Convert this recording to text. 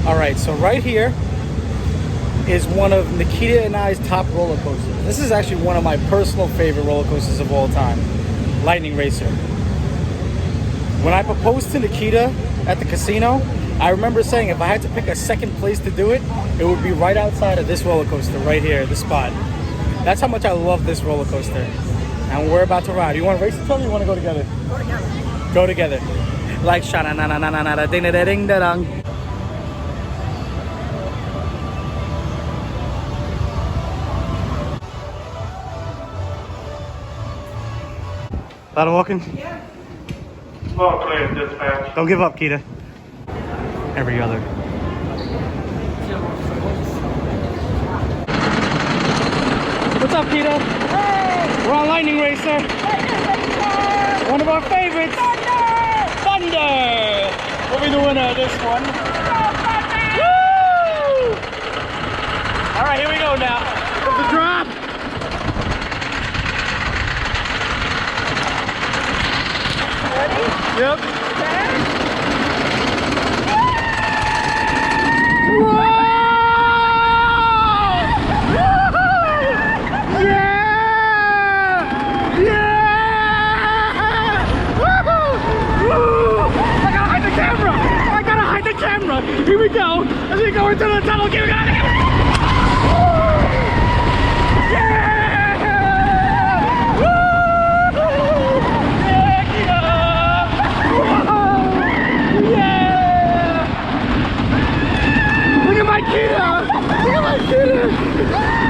All right, so right here is one of Nikita and I's top roller coasters. This is actually one of my personal favorite roller coasters of all time, Lightning Racer. When I proposed to Nikita at the casino, I remember saying if I had to pick a second place to do it, it would be right outside of this roller coaster, right here, this spot. That's how much I love this roller coaster. And we're about to ride. You want to race each other or you want to go together? Go together. Go together. Like shana na na na na na ding da ding da dong. A lot of walking? Yeah. Well, clear dispatch. Don't give up, Kita. Every other. What's up, Kita? Hey! We're on Lightning Racer. One of our favorites. Thunder! We'll be the winner of this one. Woo! All right, here we go now. It's a drop. Ready? Yep. Set. Here we go. As we go into the tunnel, get it out of here. Yeah! Woo! Yeah! Yeah! Look at my Kita! Look at my Kita!